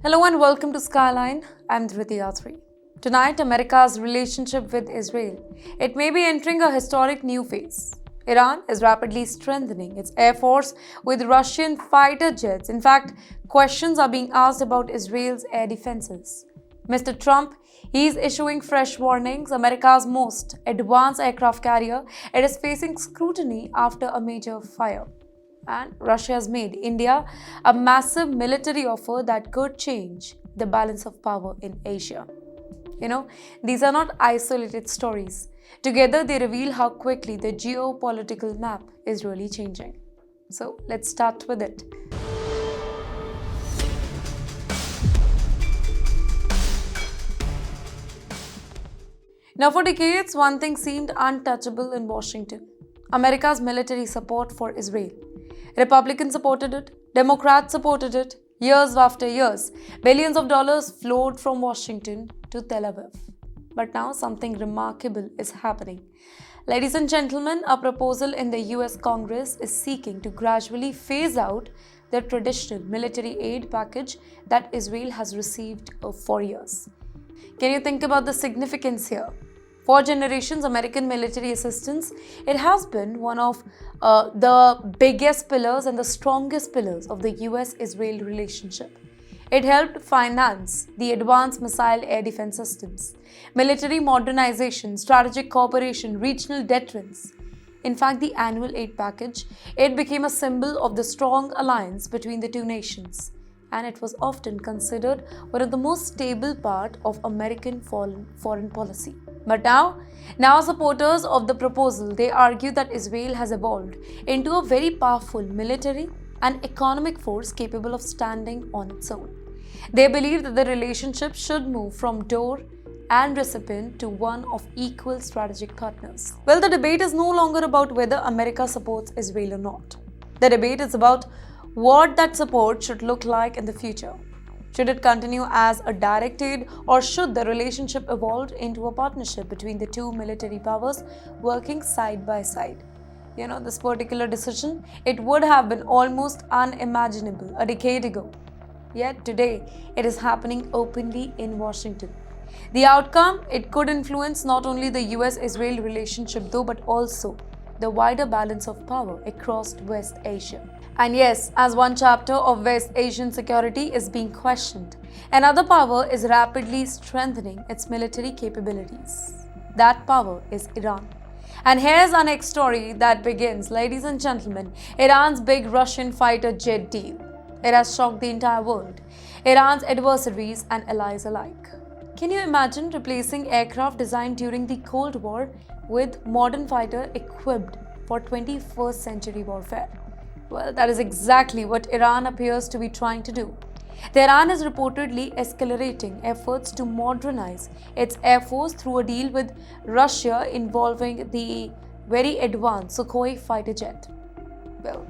Hello and welcome to Skyline. I'm Driti Atri. Tonight, America's relationship with Israel. It may be entering a historic new phase. Iran is rapidly strengthening its air force with Russian fighter jets. In fact, questions are being asked about Israel's air defenses. Mr. Trump, he is issuing fresh warnings. America's most advanced aircraft carrier, it is facing scrutiny after a major fire. And Russia has made India a massive military offer that could change the balance of power in Asia. These are not isolated stories. Together, they reveal how quickly the geopolitical map is really changing. So, let's start with it. Now, for decades, one thing seemed untouchable in Washington: America's military support for Israel. Republicans supported it, Democrats supported it, years after years. Billions of dollars flowed from Washington to Tel Aviv. But now something remarkable is happening. Ladies and gentlemen, a proposal in the U.S. Congress is seeking to gradually phase out the traditional military aid package that Israel has received for years. Can you think about the significance here? For generations, American military assistance, it has been one of the biggest pillars and the strongest pillars of the U.S. Israel relationship. It helped finance the advanced missile air defense systems, military modernization, strategic cooperation, regional deterrence. In fact, the annual aid package, it became a symbol of the strong alliance between the two nations, and it was often considered one of the most stable part of American foreign policy. But now supporters of the proposal, they argue that Israel has evolved into a very powerful military and economic force capable of standing on its own. They believe that the relationship should move from donor and recipient to one of equal strategic partners. Well, the debate is no longer about whether America supports Israel or not. The debate is about what that support should look like in the future. Should it continue as a direct aid, or should the relationship evolve into a partnership between the two military powers working side by side? This particular decision, it would have been almost unimaginable a decade ago. Yet today, it is happening openly in Washington. The outcome, it could influence not only the U.S.-Israel relationship though, but also the wider balance of power across West Asia. And yes, as one chapter of West Asian security is being questioned, another power is rapidly strengthening its military capabilities. That power is Iran. And here's our next story that begins, ladies and gentlemen, Iran's big Russian fighter jet deal. It has shocked the entire world, Iran's adversaries and allies alike. Can you imagine replacing aircraft designed during the Cold War with modern fighter equipped for 21st century warfare? Well, that is exactly what Iran appears to be trying to do. Tehran is reportedly accelerating efforts to modernize its air force through a deal with Russia involving the very advanced Sukhoi fighter jet. Well,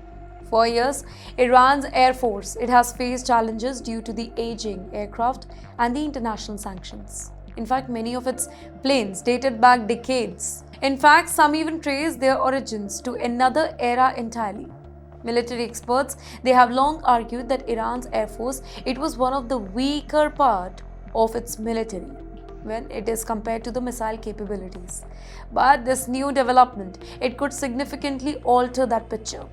for years, Iran's air force, it has faced challenges due to the aging aircraft and the international sanctions. In fact, many of its planes dated back decades. In fact, some even trace their origins to another era entirely. Military experts, they have long argued that Iran's air force, it was one of the weaker part of its military when it is compared to the missile capabilities. But this new development, it could significantly alter that picture.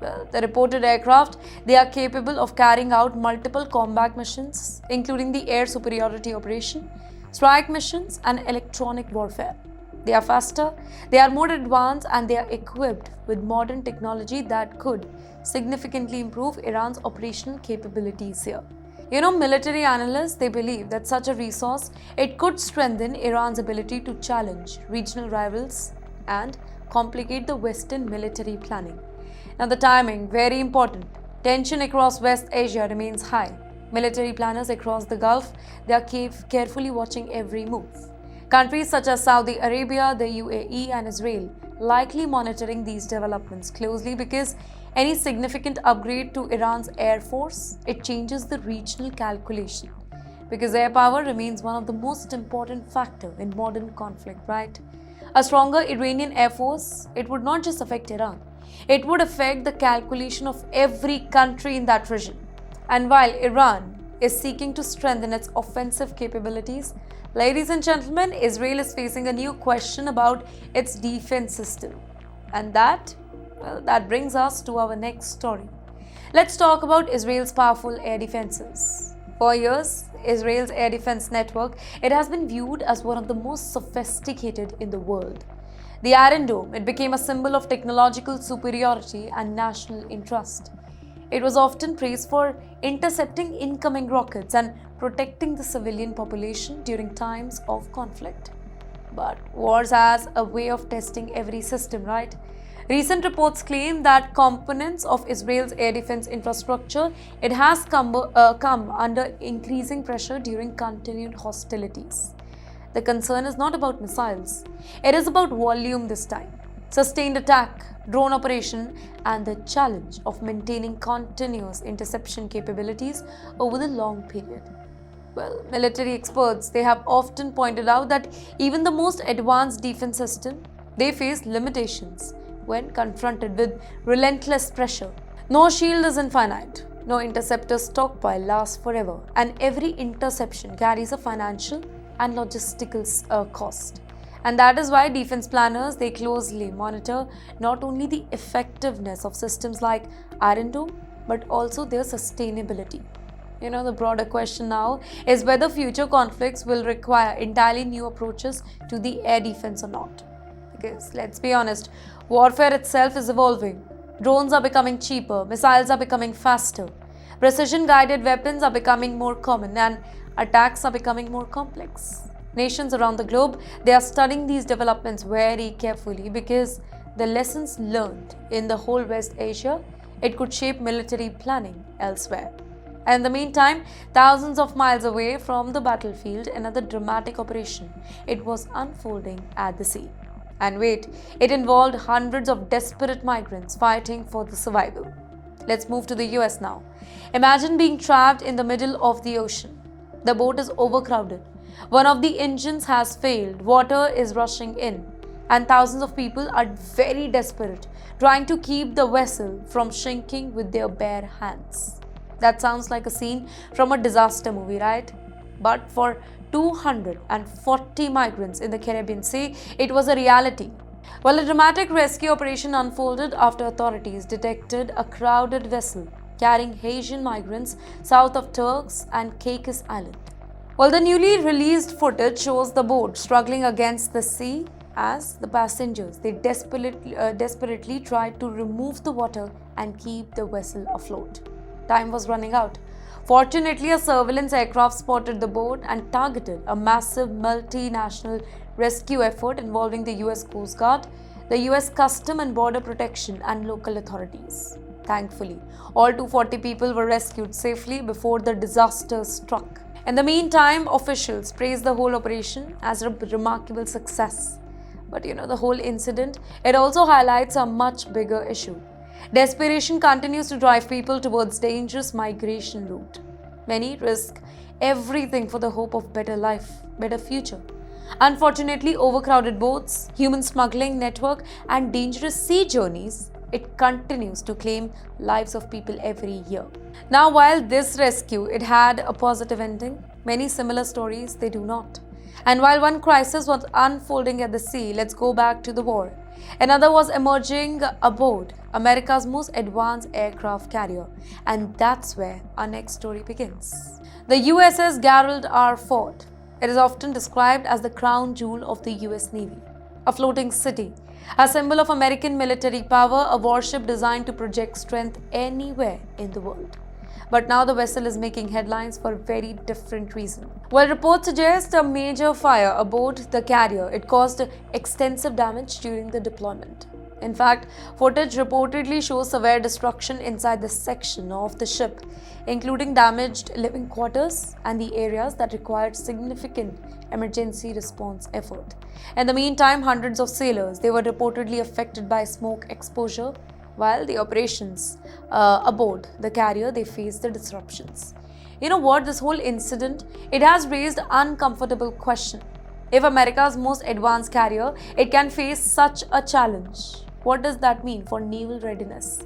Well, the reported aircraft, they are capable of carrying out multiple combat missions, including the air superiority operation, strike missions, and electronic warfare. They are faster, they are more advanced, and they are equipped with modern technology that could significantly improve Iran's operational capabilities here. Military analysts, they believe that such a resource, it could strengthen Iran's ability to challenge regional rivals and complicate the Western military planning. Now, the timing, very important. Tension across West Asia remains high. Military planners across the Gulf, they are carefully watching every move. Countries such as Saudi Arabia, the UAE, and Israel likely monitoring these developments closely because any significant upgrade to Iran's air force, it changes the regional calculation. Because air power remains one of the most important factors in modern conflict, right? A stronger Iranian air force, it would not just affect Iran, it would affect the calculation of every country in that region. And while Iran, is seeking to strengthen its offensive capabilities. Ladies and gentlemen, Israel is facing a new question about its defense system. And that brings us to our next story. Let's talk about Israel's powerful air defenses. For years, Israel's air defense network, it has been viewed as one of the most sophisticated in the world. The Iron Dome, it became a symbol of technological superiority and national interest. It was often praised for intercepting incoming rockets and protecting the civilian population during times of conflict. But wars has a way of testing every system, right? Recent reports claim that components of Israel's air defense infrastructure it has come under increasing pressure during continued hostilities. The concern is not about missiles. It is about volume this time. Sustained attack, drone operation, and the challenge of maintaining continuous interception capabilities over the long period. Well, military experts, they have often pointed out that even the most advanced defense system, they face limitations when confronted with relentless pressure. No shield is infinite. No interceptor stockpile lasts forever, and every interception carries a financial and logistical cost. And that is why defense planners they closely monitor not only the effectiveness of systems like Iron Dome, but also their sustainability. The broader question now is whether future conflicts will require entirely new approaches to the air defense or not. Because let's be honest, warfare itself is evolving. Drones are becoming cheaper, missiles are becoming faster, precision-guided weapons are becoming more common, and attacks are becoming more complex. Nations around the globe, they are studying these developments very carefully because the lessons learned in the whole West Asia, it could shape military planning elsewhere. And in the meantime, thousands of miles away from the battlefield, another dramatic operation, it was unfolding at the sea. And wait, it involved hundreds of desperate migrants fighting for the survival. Let's move to the US now. Imagine being trapped in the middle of the ocean. The boat is overcrowded. One of the engines has failed. Water is rushing in. And thousands of people are very desperate, trying to keep the vessel from sinking with their bare hands. That sounds like a scene from a disaster movie, right? But for 240 migrants in the Caribbean Sea, it was a reality. Well, a dramatic rescue operation unfolded after authorities detected a crowded vessel carrying Haitian migrants south of Turks and Caicos Island. Well, the newly released footage shows the boat struggling against the sea as the passengers they desperately tried to remove the water and keep the vessel afloat. Time was running out. Fortunately, a surveillance aircraft spotted the boat and targeted a massive multinational rescue effort involving the U.S. Coast Guard, the U.S. Custom and Border Protection, and local authorities. Thankfully, all 240 people were rescued safely before the disaster struck. In the meantime, officials praised the whole operation as a remarkable success. But the whole incident, it also highlights a much bigger issue. Desperation continues to drive people towards dangerous migration route. Many risk everything for the hope of better life, better future. Unfortunately, overcrowded boats, human smuggling network, and dangerous sea journeys, it continues to claim lives of people every year. Now, while this rescue, it had a positive ending, many similar stories, they do not. And while one crisis was unfolding at the sea, let's go back to the war. Another was emerging aboard America's most advanced aircraft carrier, and that's where our next story begins. The USS Gerald R fort. It is often described as the crown jewel of the US Navy, a floating city, a symbol of American military power, a warship designed to project strength anywhere in the world. But now the vessel is making headlines for a very different reason. Well, reports suggest a major fire aboard the carrier. It caused extensive damage during the deployment. In fact, footage reportedly shows severe destruction inside the section of the ship, including damaged living quarters and the areas that required significant emergency response effort. In the meantime, hundreds of sailors, they were reportedly affected by smoke exposure, while the operations aboard the carrier, they faced the disruptions. You know what? This whole incident, it has raised an uncomfortable question. If America's most advanced carrier, it can face such a challenge, what does that mean for naval readiness?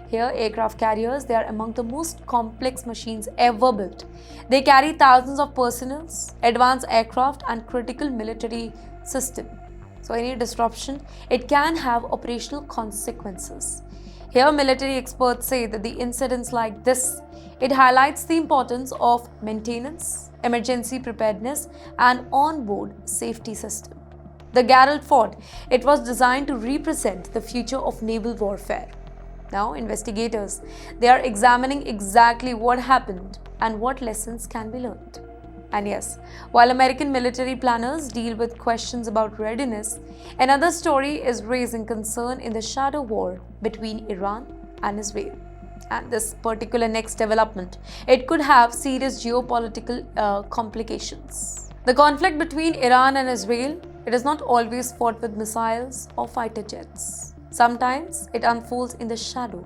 Here, aircraft carriers, they are among the most complex machines ever built. They carry thousands of personnel, advanced aircraft, and critical military system. So any disruption, it can have operational consequences. Here, military experts say that the incidents like this, it highlights the importance of maintenance, emergency preparedness, and onboard safety system. The Gerald fort, it was designed to represent the future of naval warfare. Now, investigators, they are examining exactly what happened and what lessons can be learned. And yes, while American military planners deal with questions about readiness, another story is raising concern in the shadow war between Iran and Israel. And this particular next development, it could have serious geopolitical complications. The conflict between Iran and Israel, it is not always fought with missiles or fighter jets. Sometimes it unfolds in the shadow,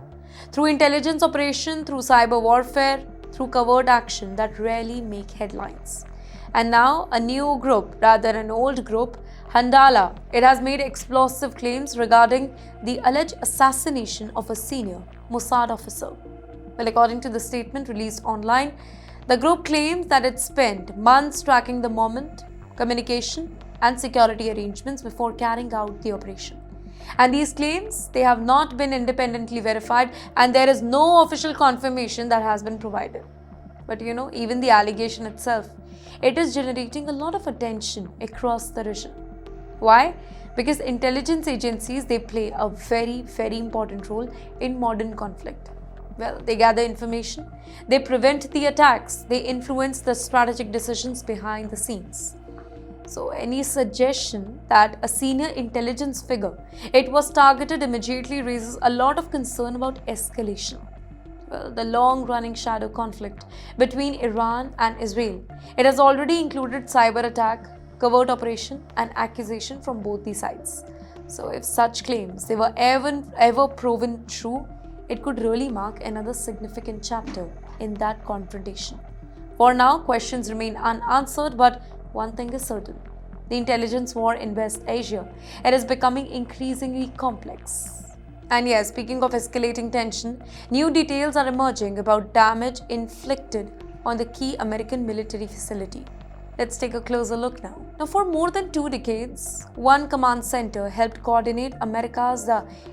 through intelligence operation, through cyber warfare, through covert action that rarely make headlines. And now a new group, rather an old group, Handala, it has made explosive claims regarding the alleged assassination of a senior Mossad officer. Well, according to the statement released online, the group claims that it spent months tracking the moment, communication, and security arrangements before carrying out the operation. And these claims, they have not been independently verified, and there is no official confirmation that has been provided. But even the allegation itself, it is generating a lot of attention across the region. Why? Because intelligence agencies, they play a very, very important role in modern conflict. Well, they gather information, they prevent the attacks, they influence the strategic decisions behind the scenes. So any suggestion that a senior intelligence figure, it was targeted immediately raises a lot of concern about escalation. Well, the long-running shadow conflict between Iran and Israel, it has already included cyber attack, covert operation, and accusation from both the sides. So if such claims, they were ever proven true, it could really mark another significant chapter in that confrontation. For now, questions remain unanswered, but one thing is certain. The intelligence war in West Asia, it is becoming increasingly complex. And yes, speaking of escalating tension, new details are emerging about damage inflicted on the key American military facility. Let's take a closer look now. Now, for more than 2 decades, one command center helped coordinate America's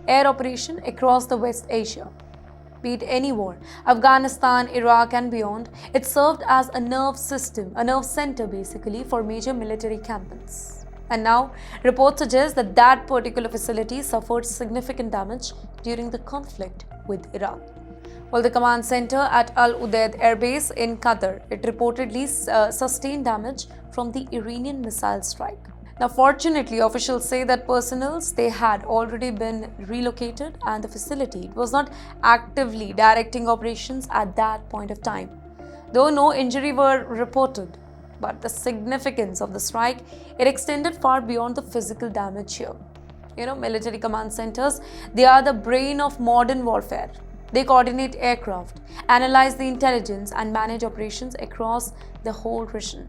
air operation across the West Asia. Be it any war, Afghanistan, Iraq, and beyond, it served as a nerve center basically for major military campaigns. And now, reports suggest that that particular facility suffered significant damage during the conflict with Iran. Well, the command center at Al Udeid Air Base in Qatar, it reportedly sustained damage from the Iranian missile strike. Now, fortunately, officials say that personnel, they had already been relocated, and the facility was not actively directing operations at that point of time. Though no injury were reported, but the significance of the strike, it extended far beyond the physical damage here. Military command centers, they are the brain of modern warfare. They coordinate aircraft, analyze the intelligence, and manage operations across the whole region.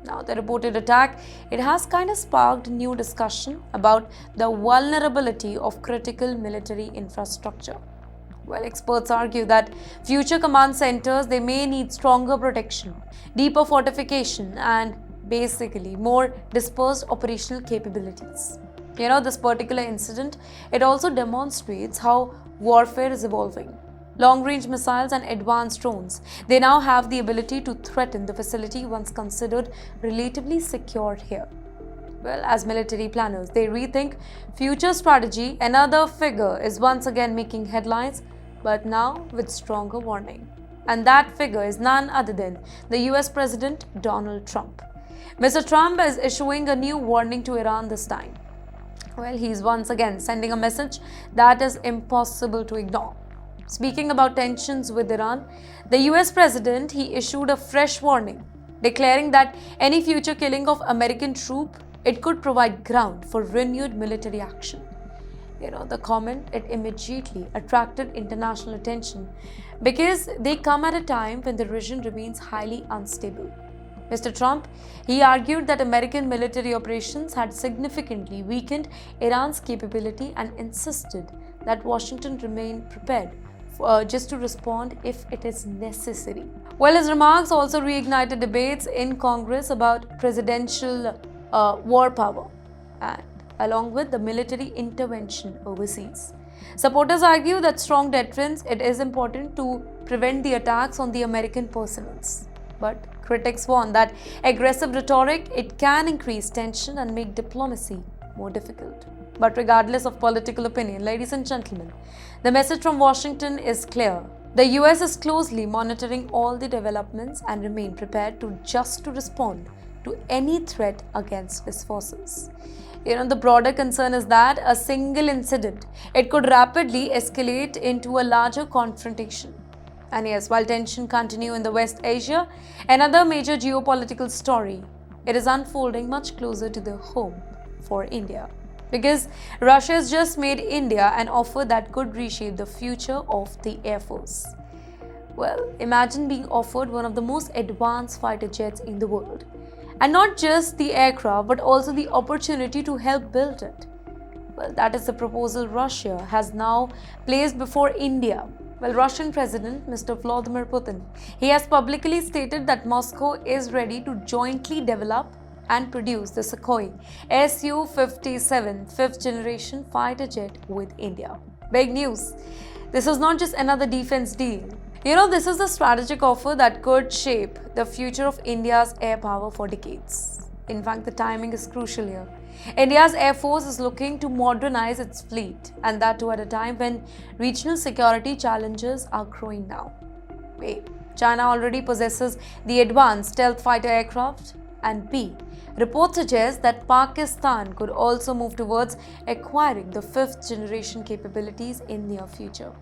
Now, the reported attack, it has kind of sparked new discussion about the vulnerability of critical military infrastructure. Well, experts argue that future command centers, they may need stronger protection, deeper fortification, and basically more dispersed operational capabilities. This particular incident, it also demonstrates how warfare is evolving. Long-range missiles and advanced drones, they now have the ability to threaten the facility once considered relatively secure here. Well, as military planners, they rethink future strategy. Another figure is once again making headlines, but now with stronger warning. And that figure is none other than the U.S. President Donald Trump. Mr. Trump is issuing a new warning to Iran this time. Well, he's once again sending a message that is impossible to ignore. Speaking about tensions with Iran, the US president, he issued a fresh warning, declaring that any future killing of American troops, it could provide ground for renewed military action. The comment, it immediately attracted international attention because they come at a time when the region remains highly unstable. Mr. Trump, he argued that American military operations had significantly weakened Iran's capability and insisted that Washington remain prepared just to respond if it is necessary. Well, his remarks also reignited debates in Congress about presidential war power and along with the military intervention overseas. Supporters argue that strong deterrence it is important to prevent the attacks on the American personnels. But critics warn that aggressive rhetoric it can increase tension and make diplomacy more difficult. But regardless of political opinion, ladies and gentlemen, the message from Washington is clear. The US is closely monitoring all the developments and remain prepared to respond to any threat against its forces. The broader concern is that a single incident, it could rapidly escalate into a larger confrontation. And yes, while tension continue in the West Asia, another major geopolitical story, it is unfolding much closer to the home for India. Because Russia has just made India an offer that could reshape the future of the Air Force. Well, imagine being offered one of the most advanced fighter jets in the world. And not just the aircraft, but also the opportunity to help build it. Well, that is the proposal Russia has now placed before India. Well, Russian President Mr. Vladimir Putin, he has publicly stated that Moscow is ready to jointly develop and produce the Sukhoi Su-57 fifth generation fighter jet with India. Big news. This is not just another defense deal. This is a strategic offer that could shape the future of India's air power for decades. In fact, the timing is crucial here. India's Air Force is looking to modernize its fleet, and that too at a time when regional security challenges are growing now. A. China already possesses the advanced stealth fighter aircraft, and B. Reports suggest that Pakistan could also move towards acquiring the fifth generation capabilities in near future.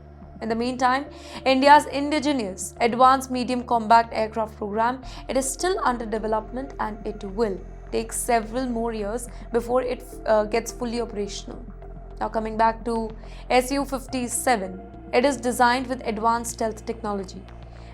In the meantime, India's indigenous advanced medium combat aircraft program, it is still under development and it will take several more years before it gets fully operational. Now coming back to Su-57, it is designed with advanced stealth technology.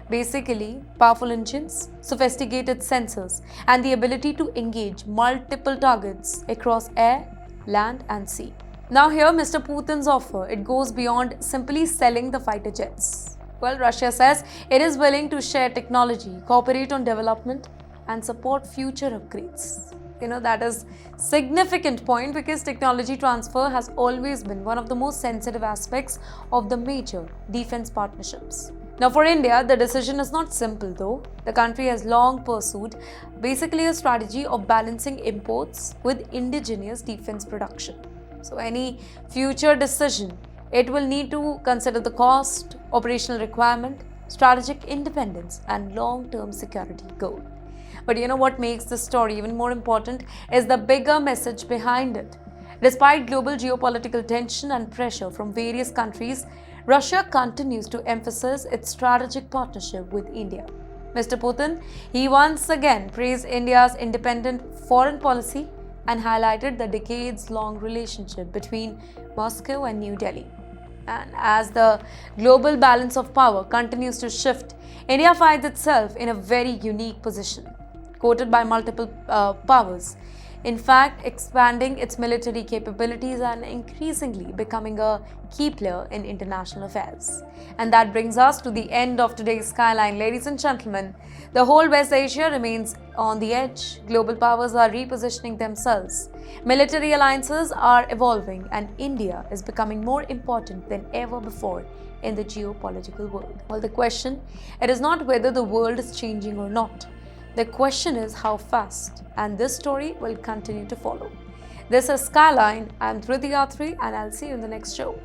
Basically, powerful engines, sophisticated sensors, and the ability to engage multiple targets across air, land, and sea. Now here, Mr. Putin's offer, it goes beyond simply selling the fighter jets. Well, Russia says it is willing to share technology, cooperate on development, and support future upgrades. That is significant point because technology transfer has always been one of the most sensitive aspects of the major defense partnerships. Now for India, the decision is not simple though. The country has long pursued basically a strategy of balancing imports with indigenous defense production. So any future decision, it will need to consider the cost, operational requirement, strategic independence, and long-term security goal. But what makes this story even more important is the bigger message behind it. Despite global geopolitical tension and pressure from various countries, Russia continues to emphasize its strategic partnership with India. Mr. Putin, he once again praised India's independent foreign policy and highlighted the decades-long relationship between Moscow and New Delhi. And as the global balance of power continues to shift, India finds itself in a very unique position, quoted by multiple powers. In fact, expanding its military capabilities and increasingly becoming a key player in international affairs. And that brings us to the end of today's Skyline. Ladies and gentlemen, the whole West Asia remains on the edge. Global powers are repositioning themselves. Military alliances are evolving, and India is becoming more important than ever before in the geopolitical world. Well, the question, it is not whether the world is changing or not. The question is how fast, and this story will continue to follow. This is Skyline. I am Driti, and I'll see you in the next show.